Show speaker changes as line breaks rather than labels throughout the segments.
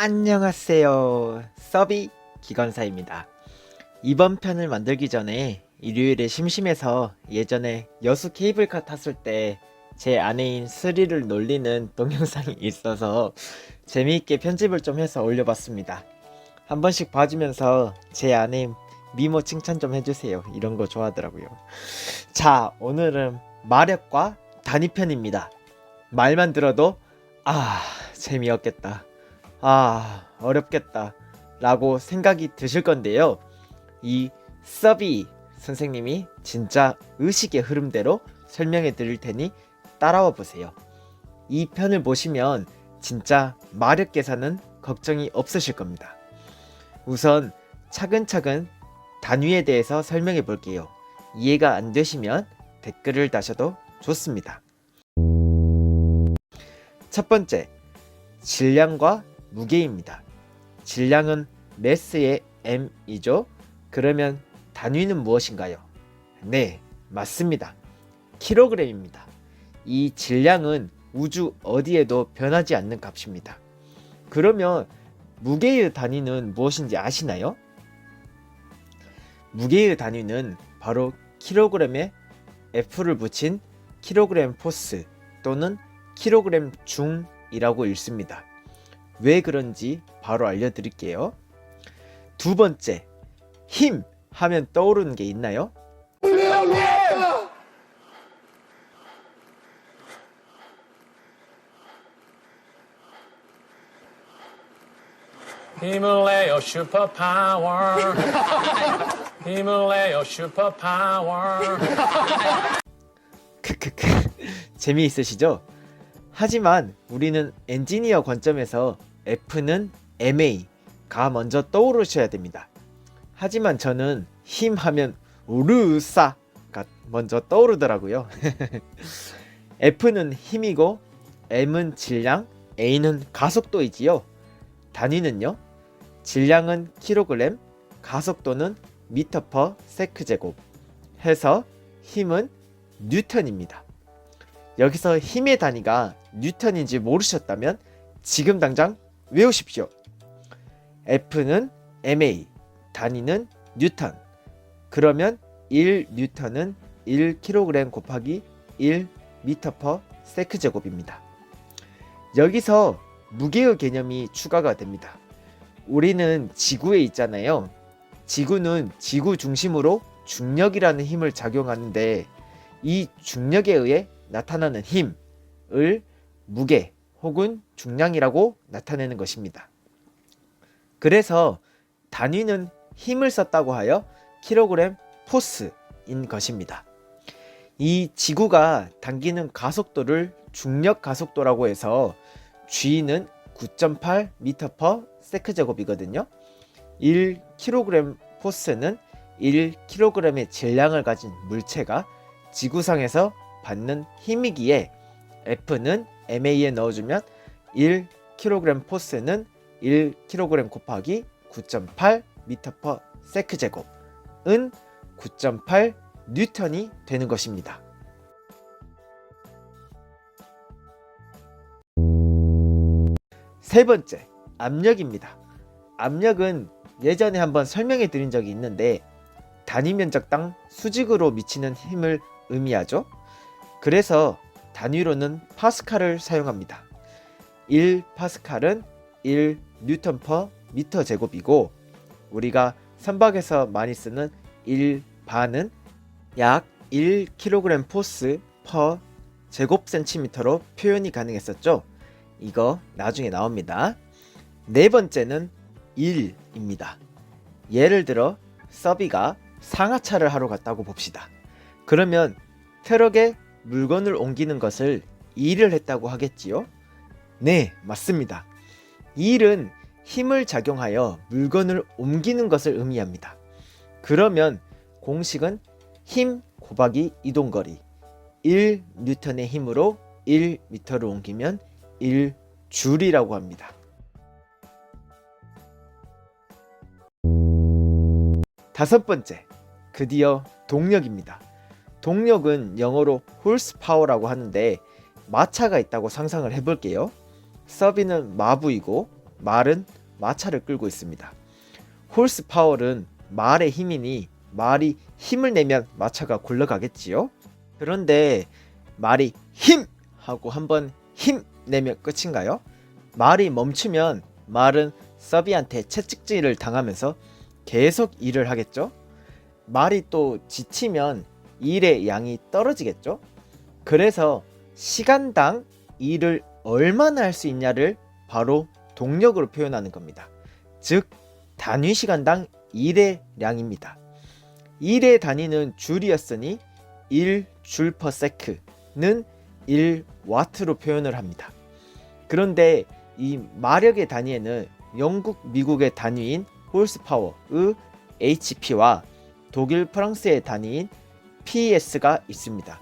안녕하세요. 서비 기관사입니다. 이번 편을 만들기 전에 일요일에 심심해서 예전에 여수 케이블카 탔을 때 제 아내인 스리를 놀리는 동영상이 있어서 재미있게 편집을 좀 해서 올려봤습니다. 한 번씩 봐주면서 제 아내 미모 칭찬 좀 해주세요. 이런 거 좋아하더라고요. 자, 오늘은 마력과 단위편입니다. 말만 들어도 재미없겠다, 어렵겠다 라고 생각이 드실 건데요. 이 서비 선생님이 진짜 의식의 흐름대로 설명해 드릴 테니 따라와 보세요. 이 편을 보시면 진짜 마력 계산은 걱정이 없으실 겁니다. 우선 차근차근 단위에 대해서 설명해 볼게요. 이해가 안 되시면 댓글을 다셔도 좋습니다. 첫 번째, 질량과 무게입니다. 질량은 매스의 m이죠. 그러면 단위는 무엇인가요? 네, 맞습니다. 킬로그램입니다. 이 질량은 우주 어디에도 변하지 않는 값입니다. 그러면 무게의 단위는 무엇인지 아시나요? 무게의 단위는 바로 킬로그램에 F를 붙인 킬로그램 포스 또는 킬로그램 중이라고 읽습니다. 왜 그런지 바로 알려드릴게요. 두 번째, 힘 하면 떠오르는 게 있나요?
힘을 내요 슈퍼파워. 힘을 내요 슈퍼파워.
크크크 재미있으시죠? 하지만 우리는 엔지니어 관점에서 F는 MA가 먼저 떠오르셔야 됩니다. 하지만 저는 힘 하면 우르사가 먼저 떠오르더라고요. F는 힘이고 M은 질량, A는 가속도이지요. 단위는요? 질량은 킬로그램, 가속도는 미터 퍼 세크 제곱 해서 힘은 뉴턴입니다. 여기서 힘의 단위가 뉴턴인지 모르셨다면 지금 당장 외우십시오. F는 MA, 단위는 뉴턴. 그러면 1뉴턴은 1kg 곱하기 1m 퍼 세크 제곱입니다. 여기서 무게의 개념이 추가가 됩니다. 우리는 지구에 있잖아요. 지구는 지구 중심으로 중력이라는 힘을 작용하는데 이 중력에 의해 나타나는 힘을 무게 혹은 중량이라고 나타내는 것입니다. 그래서 단위는 힘을 썼다고 하여 킬로그램 포스인 것입니다. 이 지구가 당기는 가속도를 중력 가속도라고 해서 G는 9.8m 퍼 세크 제곱이거든요. 1kg 포스는 1kg의 질량을 가진 물체가 지구상에서 받는 힘이기에 F는 MA에 넣어주면 1kg 포스는 1kg 곱하기 9.8m 퍼 세크 제곱은 9.8 뉴턴이 되는 것입니다. 세 번째, 압력입니다. 압력은 예전에 한번 설명해 드린 적이 있는데 단위 면적당 수직으로 미치는 힘을 의미하죠. 그래서 단위로는 파스칼을 사용합니다. 1파스칼은 1뉴턴 퍼 미터 제곱이고 우리가 선박에서 많이 쓰는 1바는 약 1kg 포스 퍼 제곱 센티미터로 표현이 가능했었죠. 이거 나중에 나옵니다. 네 번째는 1입니다. 예를 들어 서비가 상하차를 하러 갔다고 봅시다. 그러면 트럭에 물건을 옮기는 것을 일을 했다고 하겠지요? 네, 맞습니다. 일은 힘을 작용하여 물건을 옮기는 것을 의미합니다. 그러면 공식은 힘 곱하기 이동거리 1뉴턴의 힘으로 1m를 옮기면 1줄이라고 합니다. 다섯 번째, 드디어 동력입니다. 동력은 영어로 horsepower라고 하는데 마차가 있다고 상상을 해볼게요. 서비는 마부이고 말은 마차를 끌고 있습니다. 홀스 파워는 말의 힘이니 말이 힘을 내면 마차가 굴러가겠지요. 그런데 말이 힘! 하고 한번 힘 내면 끝인가요? 말이 멈추면 말은 서비한테 채찍질을 당하면서 계속 일을 하겠죠. 말이 또 지치면 일의 양이 떨어지겠죠. 그래서 시간당 일을 얼마나 할 수 있냐를 바로 동력으로 표현하는 겁니다. 즉 단위 시간당 일의 량입니다. 일의 단위는 줄이었으니 1줄 per sec는 1와트로 표현을 합니다. 그런데 이 마력의 단위에는 영국, 미국의 단위인 홀스파워의 HP와 독일, 프랑스의 단위인 PS가 있습니다.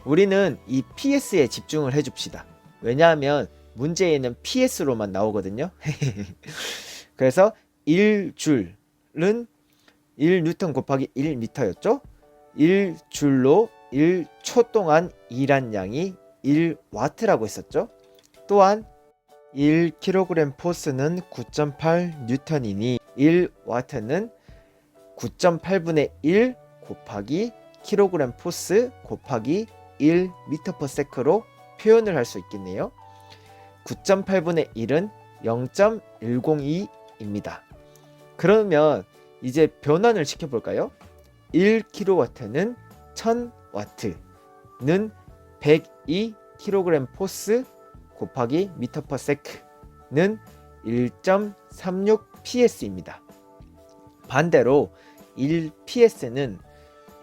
우리는 이 PS에 집중을 해줍시다. 왜냐하면 문제에는 PS로만 나오거든요. 그래서 1줄은 1뉴턴 곱하기 1미터였죠. 1줄로 1초 동안 일한 양이 1와트라고 했었죠. 또한 1kg 포스는 9.8뉴턴이니 1와트는 9.8분의 1 곱하기 kg 포스 곱하기 1m per sec로 표현을 할 수 있겠네요. 9.8분의 1은 0.102입니다. 그러면 이제 변환을 시켜볼까요? 1kW는 1000W는 102kg 포스 곱하기 m per sec는 1.36ps입니다. 반대로 1ps는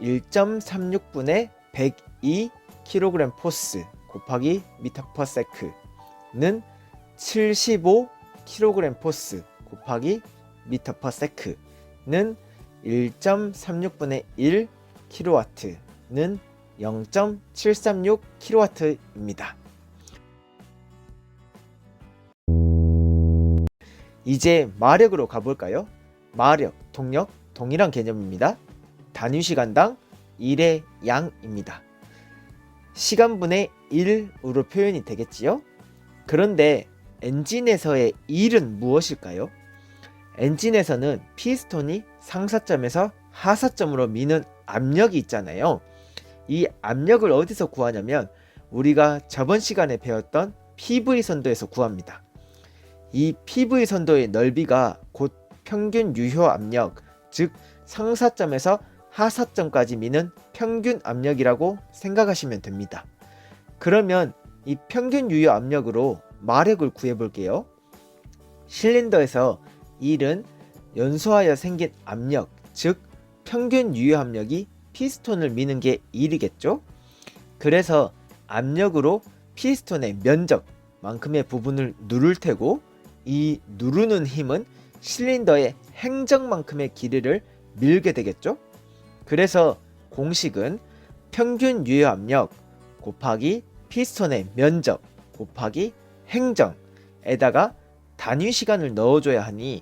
1.36분의 102kg 포스 곱하기 m per sec는 75kg 포스 곱하기 m per sec는 1.36분의 1kW는 0.736kW입니다. 이제 마력으로 가볼까요? 마력, 동력, 동일한 개념입니다. 단위 시간당 일의 양입니다. 시간분의 1으로 표현이 되겠지요? 그런데 엔진에서의 일은 무엇일까요? 엔진에서는 피스톤이 상사점에서 하사점으로 미는 압력이 있잖아요. 이 압력을 어디서 구하냐면 우리가 저번 시간에 배웠던 PV 선도에서 구합니다. 이 PV 선도의 넓이가 곧 평균 유효 압력, 즉 상사점에서 하사점까지 미는 평균 압력이라고 생각하시면 됩니다. 그러면 이 평균 유효 압력으로 마력을 구해볼게요. 실린더에서 1은 연소하여 생긴 압력, 즉 평균 유효 압력이 피스톤을 미는 게 1이겠죠? 그래서 압력으로 피스톤의 면적만큼의 부분을 누를 테고 이 누르는 힘은 실린더의 행적만큼의 길이를 밀게 되겠죠? 그래서 공식은 평균 유효 압력 곱하기 피스톤의 면적 곱하기 행정에다가 단위 시간을 넣어줘야 하니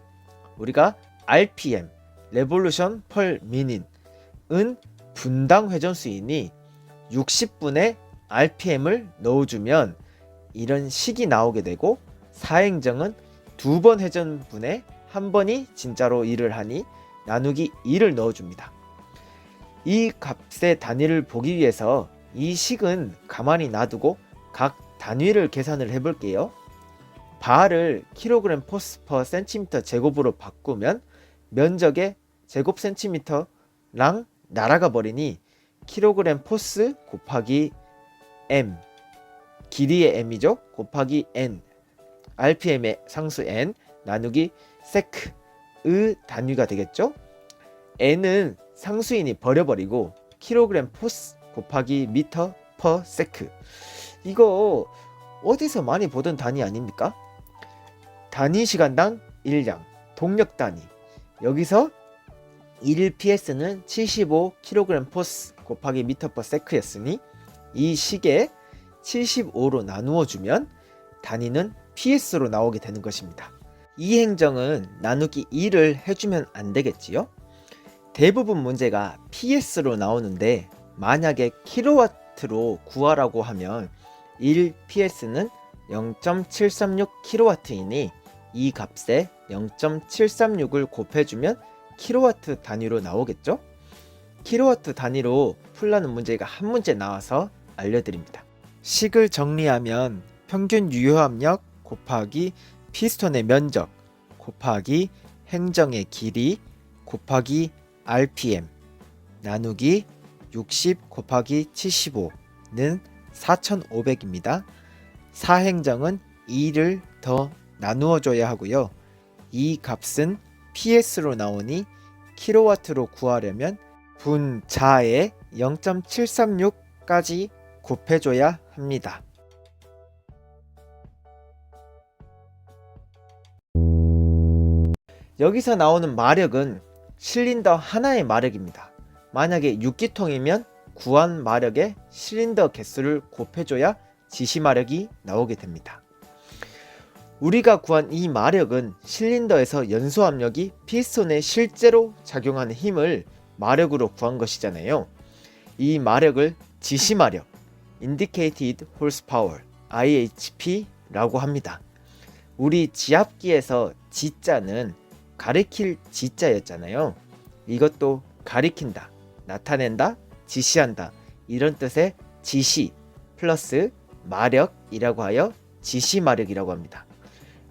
우리가 RPM, Revolution per Minute은 분당 회전수이니 60분의 RPM을 넣어주면 이런 식이 나오게 되고 사행정은 2번 회전분에 한 번이 진짜로 일을 하니 나누기 2를 넣어줍니다. 이 값의 단위를 보기 위해서 이 식은 가만히 놔두고 각 단위를 계산을 해볼게요. 바를 kg 포스 per cm 제곱으로 바꾸면 면적의 제곱 cm랑 날아가 버리니 kg 포스 곱하기 m, 길이의 m이죠. 곱하기 n, rpm의 상수 n 나누기 sec의 단위가 되겠죠. n은 상수인이 버려버리고 kg 포스 곱하기 m per sec. 이거 어디서 많이 보던 단위 아닙니까? 단위 시간당 일량, 동력 단위. 여기서 1ps는 75kg 포스 곱하기 m per sec였으니 이 식에 75로 나누어 주면 단위는 ps로 나오게 되는 것입니다. 이 행정은 나누기 2를 해주면 안 되겠지요? 대부분 문제가 ps로 나오는데 만약에 킬로와트로 구하라고 하면 1ps는 0.736kW이니 이 값에 0.736을 곱해주면 킬로와트 단위로 나오겠죠? 킬로와트 단위로 풀라는 문제가 한 문제 나와서 알려드립니다. 식을 정리하면 평균 유효압력 곱하기 피스톤의 면적 곱하기 행정의 길이 곱하기 RPM 나누기 60 곱하기 75는 4500입니다. 사행정은 2를 더 나누어 줘야 하고요. 이 값은 PS로 나오니 킬로와트로 구하려면 분자에 0.736까지 곱해줘야 합니다. 여기서 나오는 마력은 실린더 하나의 마력입니다. 만약에 6기통이면 구한 마력의 실린더 개수를 곱해줘야 지시마력이 나오게 됩니다. 우리가 구한 이 마력은 실린더에서 연소압력이 피스톤에 실제로 작용하는 힘을 마력으로 구한 것이잖아요. 이 마력을 지시마력, Indicated Horsepower, IHP라고 합니다. 우리 지압기에서 지자는 가리킬 지자였잖아요. 이것도 가리킨다, 나타낸다, 지시한다 이런 뜻의 지시 플러스 마력이라고 하여 지시마력이라고 합니다.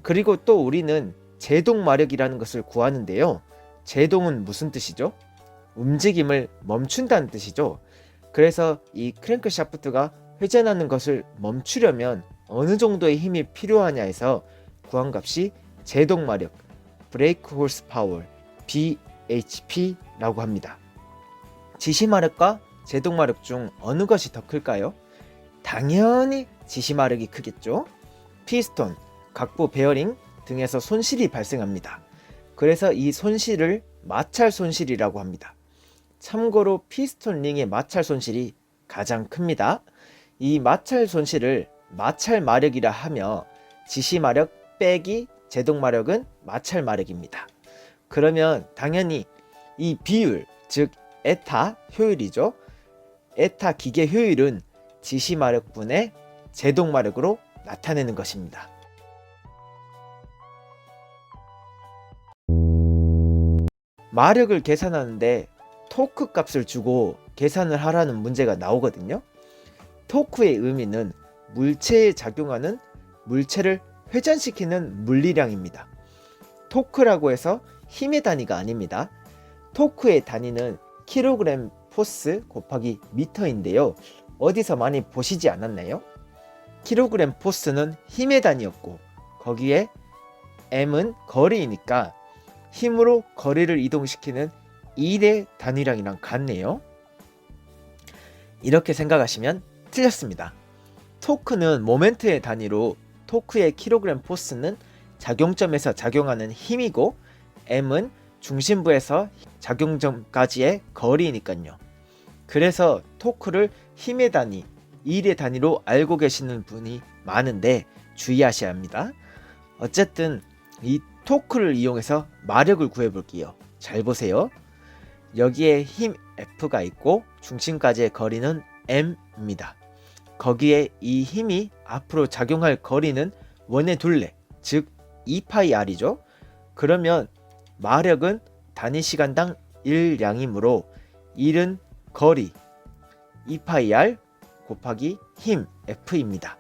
그리고 또 우리는 제동마력이라는 것을 구하는데요. 제동은 무슨 뜻이죠? 움직임을 멈춘다는 뜻이죠. 그래서 이 크랭크 샤프트가 회전하는 것을 멈추려면 어느 정도의 힘이 필요하냐 해서 구한 값이 제동마력, 브레이크 홀스 파워, BHP라고 합니다. 지시마력과 제동마력 중 어느 것이 더 클까요? 당연히 지시마력이 크겠죠. 피스톤, 각부 베어링 등에서 손실이 발생합니다. 그래서 이 손실을 마찰 손실이라고 합니다. 참고로 피스톤 링의 마찰 손실이 가장 큽니다. 이 마찰 손실을 마찰 마력이라 하며 지시마력 빼기 제동마력은 마찰 마력입니다. 그러면 당연히 이 비율, 즉 에타 효율이죠. 에타 기계 효율은 지시마력분의 제동마력으로 나타내는 것입니다. 마력을 계산하는데 토크 값을 주고 계산을 하라는 문제가 나오거든요. 토크의 의미는 물체에 작용하는 물체를 회전시키는 물리량입니다. 토크라고 해서 힘의 단위가 아닙니다. 토크의 단위는 킬로그램 포스 곱하기 미터인데요. 어디서 많이 보시지 않았나요? 킬로그램 포스는 힘의 단위였고 거기에 m은 거리이니까 힘으로 거리를 이동시키는 일의 단위량이랑 같네요. 이렇게 생각하시면 틀렸습니다. 토크는 모멘트의 단위로 토크의 킬로그램 포스는 작용점에서 작용하는 힘이고 m은 중심부에서 작용점까지의 거리니까요. 그래서 토크를 힘의 단위, 일의 단위로 알고 계시는 분이 많은데 주의하셔야 합니다. 어쨌든 이 토크를 이용해서 마력을 구해볼게요. 잘 보세요. 여기에 힘 F가 있고 중심까지의 거리는 M입니다. 거기에 이 힘이 앞으로 작용할 거리는 원의 둘레, 즉 2πr이죠. 그러면 마력은 단위 시간당 1량이므로 1은 거리 2πr 곱하기 힘 F입니다.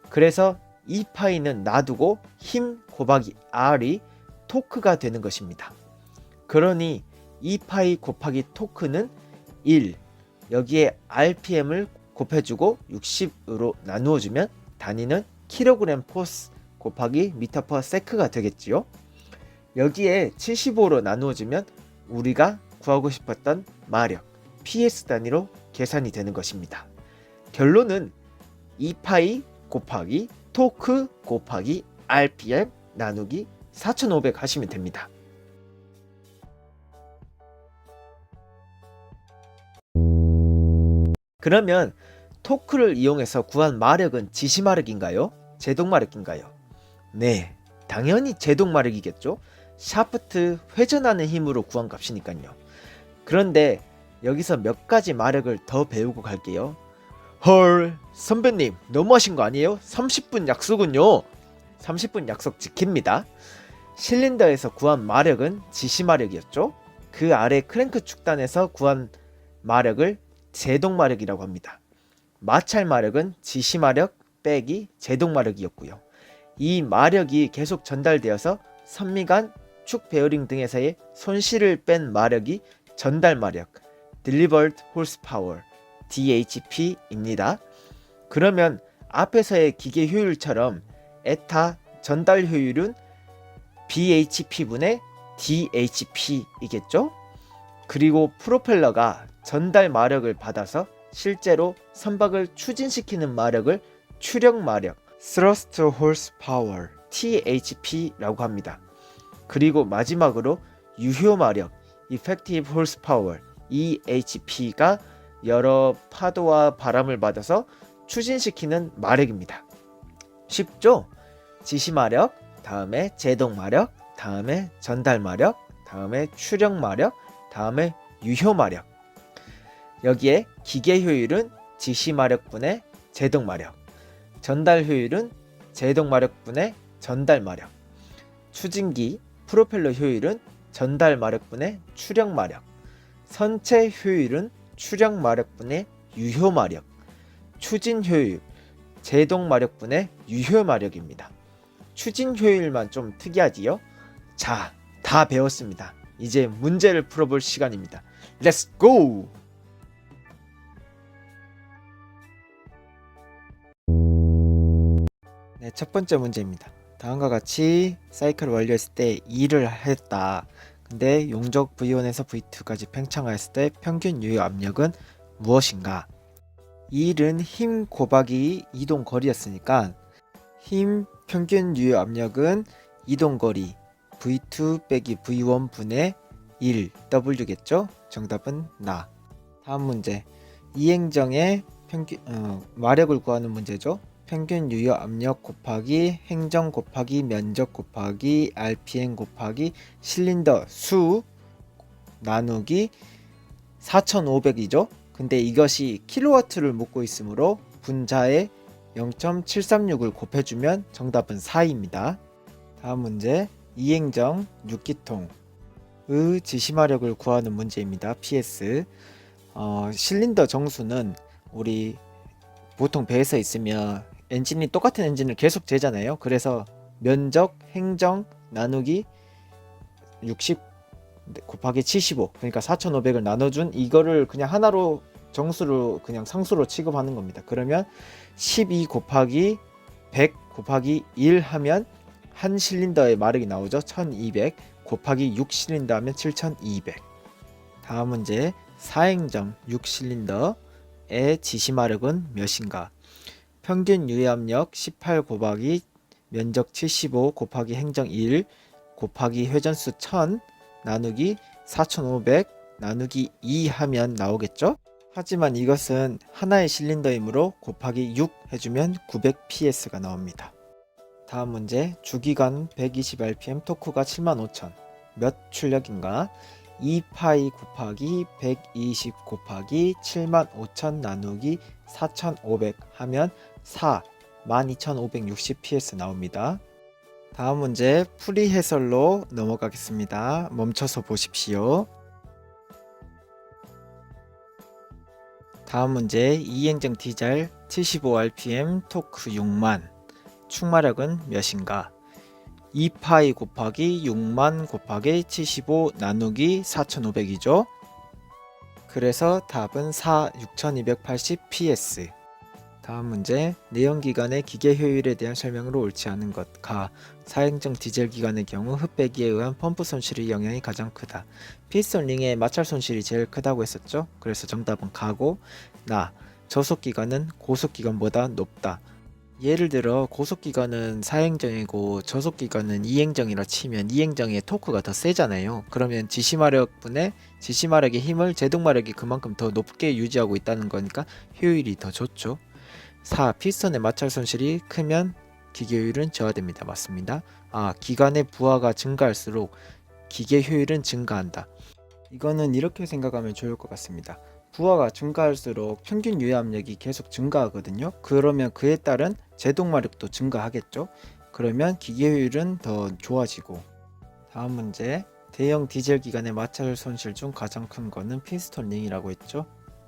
그래서 2π는 놔두고 힘 곱하기 r이 토크가 되는 것입니다. 그러니 2π 곱하기 토크는 1, 여기에 rpm을 곱해주고 60으로 나누어주면 단위는 킬로그램 포스 곱하기 미터 퍼 세크가 되겠지요. 여기에 75로 나누어주면 우리가 구하고 싶었던 마력 PS 단위로 계산이 되는 것입니다. 결론은 2파이 곱하기 토크 곱하기 RPM 나누기 4500 하시면 됩니다. 그러면 토크를 이용해서 구한 마력은 지시마력인가요? 제동마력인가요? 네, 당연히 제동마력이겠죠. 샤프트 회전하는 힘으로 구한 값이니까요. 그런데 여기서 몇 가지 마력을 더 배우고 갈게요. 헐, 선배님 너무하신 거 아니에요? 30분 약속은요. 30분 약속 지킵니다. 실린더에서 구한 마력은 지시 마력이었죠. 그 아래 크랭크 축단에서 구한 마력을 제동 마력이라고 합니다. 마찰 마력은 지시 마력 빼기 제동 마력이었고요. 이 마력이 계속 전달되어서 선미관, 축 베어링 등에서의 손실을 뺀 마력이 전달 마력, Delivered Horsepower, DHP입니다. 그러면 앞에서의 기계 효율처럼 에타 전달 효율은 bhp분의 dhp이겠죠? 그리고 프로펠러가 전달 마력을 받아서 실제로 선박을 추진시키는 마력을 추력 마력, Thrust Horsepower, THP라고 합니다. 그리고 마지막으로 유효 마력, Effective Horsepower, EHP가 여러 파도와 바람을 받아서 추진시키는 마력입니다. 쉽죠? 지시 마력, 다음에 제동 마력, 다음에 전달 마력, 다음에 추력 마력, 다음에 유효 마력. 여기에 기계 효율은 지시 마력분의 제동 마력, 전달 효율은 제동 마력분의 전달 마력, 추진기 프로펠러 효율은 전달 마력분의 추력 마력, 선체 효율은 추력 마력분의 유효 마력, 추진 효율 제동 마력분의 유효 마력입니다. 추진 효율만 좀 특이하지요? 자, 다 배웠습니다. 이제 문제를 풀어볼 시간입니다. Let's go! 네, 첫 번째 문제입니다. 다음과 같이 사이클을 완료했을 때 2를 했다. 근데 용적 V1에서 V2까지 팽창하였을 때 평균 유효 압력은 무엇인가? 1은 힘 곱하기 이동 거리였으니까 힘 평균 유효 압력은 이동 거리 V2 빼기 V1 분의 1 W겠죠? 정답은 나. 다음 문제. 이행정의 평균 마력을 구하는 문제죠. 평균 유효 압력 곱하기 행정 곱하기 면적 곱하기 RPM 곱하기 실린더 수 나누기 4500이죠. 근데 이것이 킬로와트를 묻고 있으므로 분자에 0.736을 곱해주면 정답은 4입니다. 다음 문제. 이행정 6기통의 지시마력을 구하는 문제입니다. PS. 실린더 정수는 우리 보통 배에서 있으면 엔진이 똑같은 엔진을 계속 재잖아요. 그래서 면적 행정 나누기 60 곱하기 75 그러니까 4500을 나눠준 이거를 그냥 하나로 정수로 그냥 상수로 취급하는 겁니다. 그러면 12 곱하기 100 곱하기 1 하면 한 실린더의 마력이 나오죠. 1200 곱하기 6 실린더 하면 7200. 다음 문제. 사행정 6실린더의 지시마력은 몇인가? 평균 유효압력 18 곱하기 면적 75 곱하기 행정 1 곱하기 회전수 1000 나누기 4500 나누기 2 하면 나오겠죠? 하지만 이것은 하나의 실린더이므로 곱하기 6 해주면 900ps가 나옵니다. 다음 문제. 주기관 120rpm 토크가 75000 몇 출력인가? 2파이 곱하기 120 곱하기 75000 나누기 4500 하면 4 12560ps 나옵니다. 다음 문제 풀이 해설로 넘어가겠습니다. 멈춰서 보십시오. 다음 문제. 이행정 디젤 75rpm 토크 6만 축마력은 몇인가? 2파이 곱하기 6만 곱하기 75 나누기 4500이죠. 그래서 답은 4 6280ps. 다음 문제. 내연기관의 기계 효율에 대한 설명으로 옳지 않은 것. 가. 사행정 디젤 기관의 경우 흡배기에 의한 펌프 손실의 영향이 가장 크다. 피스톤 링의 마찰 손실이 제일 크다고 했었죠. 그래서 정답은 가고. 나. 저속기관은 고속기관보다 높다. 예를 들어 고속기관은 사행정이고 저속기관은 이행정이라 치면 이행정의 토크가 더 세잖아요. 그러면 지시마력분의 지시마력의 힘을 제동마력이 그만큼 더 높게 유지하고 있다는 거니까 효율이 더 좋죠. 4. 피스톤의 마찰 손실이 크면 기계 효율은 저하됩니다. 맞습니다. 기관의 부하가 증가할수록 기계 효율은 증가한다. 이거는 이렇게 생각하면 좋을 것 같습니다. 부하가 증가할수록 평균 유효 압력이 계속 증가하거든요. 그러면 그에 따른 제동 마력도 증가하겠죠. 그러면 기계 효율은 더 좋아지고. 다음 문제. 대형 디젤 기관의 마찰 손실 중 가장 큰 거는 피스톤 링이라고 했죠.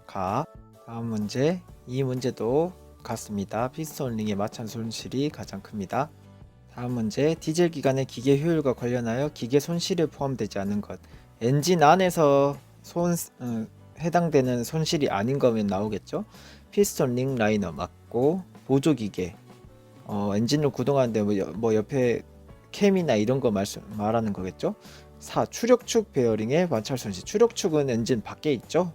가. 다음 문제. 이 문제도 같습니다. 피스톤 링의 마찰 손실이 가장 큽니다. 다음 문제. 디젤 기관의 기계 효율과 관련하여 기계 손실에 포함되지 않은 것. 엔진 안에서 해당되는 손실이 아닌 거면 나오겠죠. 피스톤 링 라이너 맞고, 보조기계, 엔진을 구동하는데 뭐 옆에 캠이나 이런 거 말하는 거겠죠. 4. 추력축 베어링의 마찰 손실. 추력축은 엔진 밖에 있죠.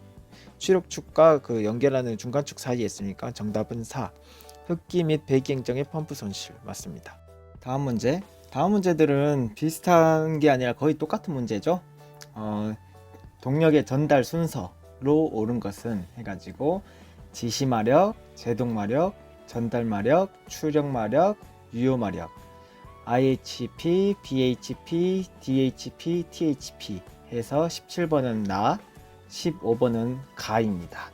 추력축과 그 연결하는 중간축 사이에 있으니까 정답은 4. 흡기 및 배기행정의 펌프 손실 맞습니다. 다음 문제. 다음 문제들은 비슷한 게 아니라 거의 똑같은 문제죠. 동력의 전달 순서로 옳은 것은 해가지고 지시마력, 제동마력, 전달마력, 출력마력, 유효마력, IHP, BHP, DHP, THP 해서 17번은 나, 15번은 가입니다.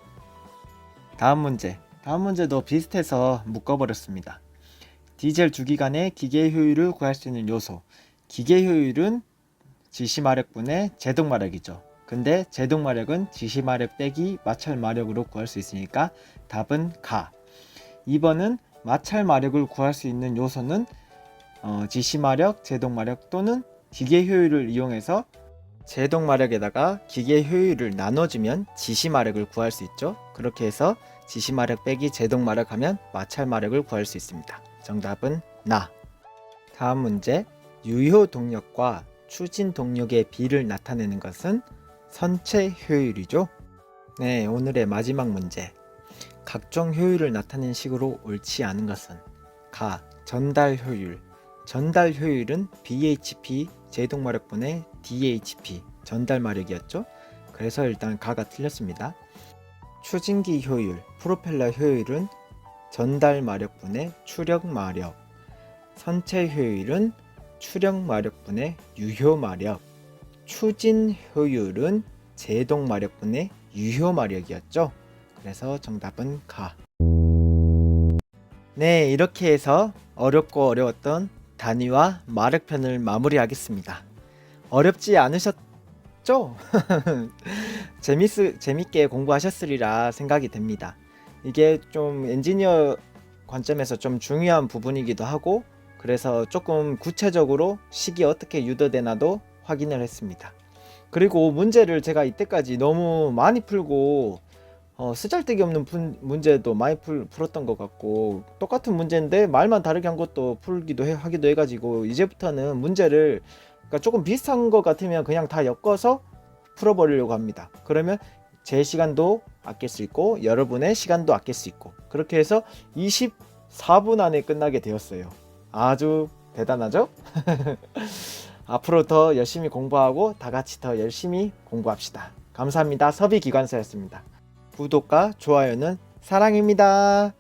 다음 문제. 다음 문제도 비슷해서 묶어버렸습니다. 디젤 주기관의 기계 효율을 구할 수 있는 요소. 기계 효율은 지시마력분의 제동마력이죠. 근데 제동마력은 지시마력 빼기 마찰마력으로 구할 수 있으니까 답은 가. 2번은 마찰마력을 구할 수 있는 요소는 지시마력, 제동마력 또는 기계 효율을 이용해서 제동마력에다가 기계 효율을 나눠주면 지시마력을 구할 수 있죠. 그렇게 해서 지시마력 빼기 제동마력 하면 마찰마력을 구할 수 있습니다. 정답은 나. 다음 문제. 유효 동력과 추진 동력의 비를 나타내는 것은 선체 효율이죠. 네, 오늘의 마지막 문제. 각종 효율을 나타내는 식으로 옳지 않은 것은 가. 전달 효율. 전달 효율은 BHP 제동마력분의 DHP 전달마력이었죠. 그래서 일단 가가 틀렸습니다. 추진기 효율, 프로펠러 효율은 전달마력분의 추력마력. 선체 효율은 추력마력분의 유효마력. 추진 효율은 제동마력분의 유효마력이었죠. 그래서 정답은 가. 네, 이렇게 해서 어렵고 어려웠던 단위와 마력편을 마무리하겠습니다. 어렵지 않으셨죠? 재밌게 공부하셨으리라 생각이 됩니다. 이게 좀 엔지니어 관점에서 좀 중요한 부분이기도 하고, 그래서 조금 구체적으로 식이 어떻게 유도되나도 확인을 했습니다. 그리고 문제를 제가 이때까지 너무 많이 풀고 쓰잘데기 없는 문제도 많이 풀었던 것 같고, 똑같은 문제인데 말만 다르게 한 것도 하기도 해가지고, 이제부터는 문제를 그러니까 조금 비슷한 것 같으면 그냥 다 엮어서 풀어버리려고 합니다. 그러면 제 시간도 아낄 수 있고 여러분의 시간도 아낄 수 있고, 그렇게 해서 24분 안에 끝나게 되었어요. 아주 대단하죠? 앞으로 더 열심히 공부하고 다 같이 더 열심히 공부합시다. 감사합니다. 섭이기관사였습니다. 구독과 좋아요는 사랑입니다.